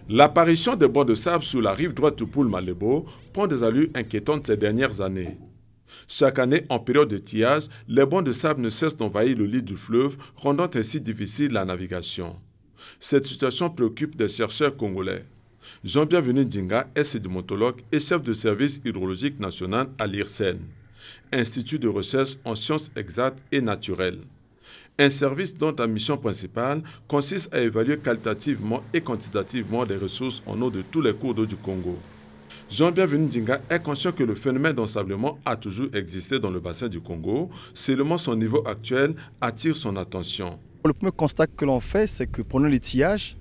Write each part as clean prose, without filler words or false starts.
L'apparition des bancs de sable sur la rive droite du Poul Malebo prend des allures inquiétantes ces dernières années. Chaque année, en période de tillage, les bancs de sable ne cessent d'envahir le lit du fleuve, rendant ainsi difficile la navigation. Cette situation préoccupe des chercheurs congolais. Jean-Bienvenu Ndinga est sédimentologue et chef de service hydrologique national à l'IRSEN, Institut de recherche en sciences exactes et naturelles. Un service dont la mission principale consiste à évaluer qualitativement et quantitativement les ressources en eau de tous les cours d'eau du Congo. Jean-Bienvenu Ndinga est conscient que le phénomène d'ensablement a toujours existé dans le bassin du Congo, seulement son niveau actuel attire son attention. Le premier constat que l'on fait, c'est que pendant les tillages,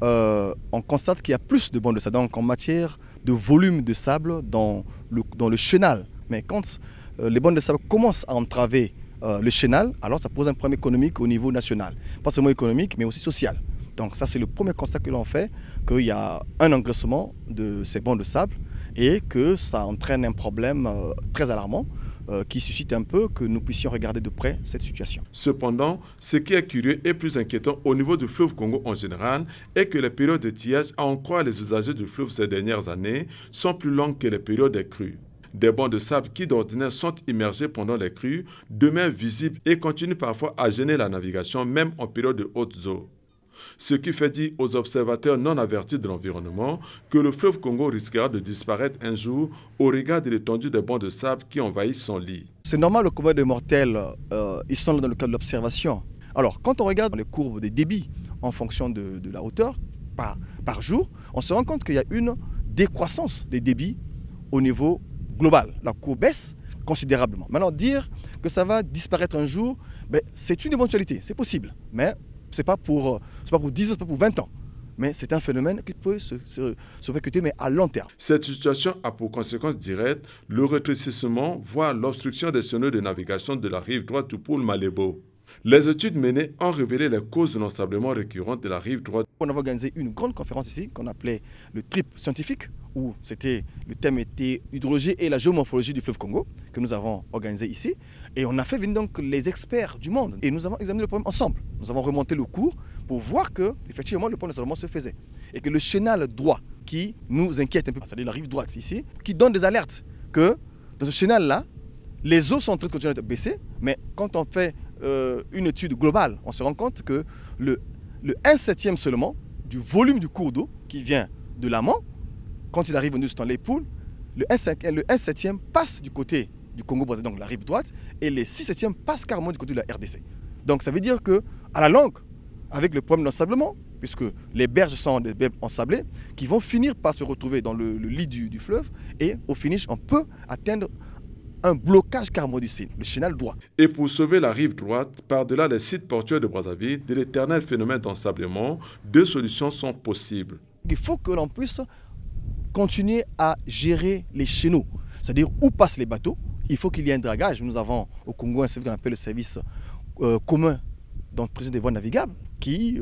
on constate qu'il y a plus de bancs de sable, donc en matière de volume de sable dans le chenal. Mais quand les bancs de sable commencent à entraver le chenal, alors ça pose un problème économique au niveau national. Pas seulement économique, mais aussi social. Donc ça, c'est le premier constat que l'on fait, qu'il y a un engraissement de ces bancs de sable et que ça entraîne un problème très alarmant qui suscite un peu que nous puissions regarder de près cette situation. Cependant, ce qui est curieux et plus inquiétant au niveau du fleuve Congo en général est que les périodes de tillage, à en croire les usagers du fleuve ces dernières années, sont plus longues que les périodes des crues. Des bancs de sable qui d'ordinaire sont immergés pendant les crues demeurent visibles et continuent parfois à gêner la navigation même en période de hautes eaux. Ce qui fait dire aux observateurs non avertis de l'environnement que le fleuve Congo risquera de disparaître un jour au regard de l'étendue des bancs de sable qui envahissent son lit. C'est normal, le commun des mortels, ils sont dans le cadre de l'observation. Alors, quand on regarde les courbes des débits en fonction de la hauteur par jour, on se rend compte qu'il y a une décroissance des débits au niveau global. La courbe baisse considérablement. Maintenant, dire que ça va disparaître un jour, c'est une éventualité, c'est possible. Mais ce n'est pas pour 10 ans, ce n'est pas pour 20 ans. Mais c'est un phénomène qui peut se répercuter, mais à long terme. Cette situation a pour conséquence directe le rétrécissement, voire l'obstruction des canaux de navigation de la rive droite du Poul Malebo. Les études menées ont révélé les causes de l'ensablement récurrent de la rive droite. On avait organisé une grande conférence ici qu'on appelait le trip scientifique, où le thème était l'hydrologie et la géomorphologie du fleuve Congo, que nous avons organisé ici. Et on a fait venir donc les experts du monde. Et nous avons examiné le problème ensemble. Nous avons remonté le cours pour voir que, effectivement, le problème d'ensablement se faisait. Et que le chenal droit qui nous inquiète un peu, c'est-à-dire la rive droite ici, qui donne des alertes que dans ce chenal-là, les eaux sont en train de continuer à baisser, mais quand on fait une étude globale, on se rend compte que le 1/7 seulement du volume du cours d'eau qui vient de l'amont, quand il arrive au dans les poules, le 1/7 passe du côté du Congo-Brazzaville, donc la rive droite, et les 6/7 passent carrément du côté de la RDC. Donc ça veut dire qu'à la longue, avec le problème d'ensablement, puisque les berges sont des berges ensablées, qui vont finir par se retrouver dans le lit du fleuve, et au finish, on peut atteindre un blocage carrément du le chenal droit. Et pour sauver la rive droite, par-delà les sites portuaires de Brazzaville, de l'éternel phénomène d'ensablement, deux solutions sont possibles. Il faut que l'on puisse continuer à gérer les chenaux, c'est-à-dire où passent les bateaux. Il faut qu'il y ait un dragage. Nous avons au Congo un service qu'on appelle le service commun d'entretien des voies navigables qui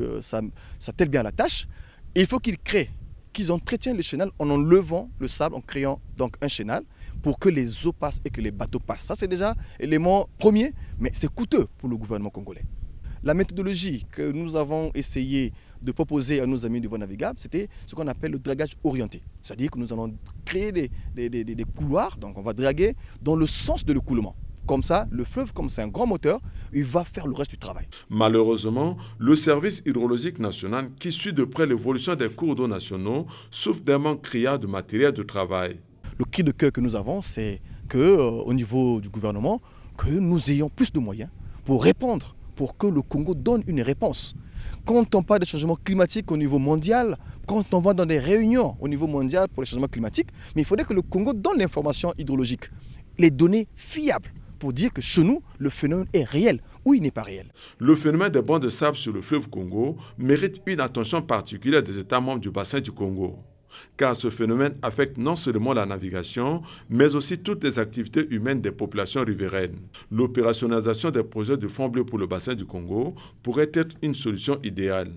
s'attelle bien à la tâche. Et il faut qu'ils entretiennent le chenal en enlevant le sable, en créant donc un chenal pour que les eaux passent et que les bateaux passent. Ça, c'est déjà l'élément premier, mais c'est coûteux pour le gouvernement congolais. La méthodologie que nous avons essayé de proposer à nos amis du voie navigable, c'était ce qu'on appelle le dragage orienté. C'est-à-dire que nous allons créer des couloirs, donc on va draguer dans le sens de l'écoulement. Comme ça, le fleuve, comme c'est un grand moteur, il va faire le reste du travail. Malheureusement, le service hydrologique national, qui suit de près l'évolution des cours d'eau nationaux, souffre d'un manque criard de matériel de travail. Le cri de cœur que nous avons, c'est qu'au niveau du gouvernement, que nous ayons plus de moyens pour répondre, pour que le Congo donne une réponse. Quand on parle des changements climatiques au niveau mondial, quand on va dans des réunions au niveau mondial pour les changements climatiques, mais il faudrait que le Congo donne l'information hydrologique, les données fiables, pour dire que chez nous, le phénomène est réel ou il n'est pas réel. Le phénomène des bancs de sable sur le fleuve Congo mérite une attention particulière des États membres du bassin du Congo. Car ce phénomène affecte non seulement la navigation, mais aussi toutes les activités humaines des populations riveraines. L'opérationnalisation des projets de fonds bleus pour le bassin du Congo pourrait être une solution idéale.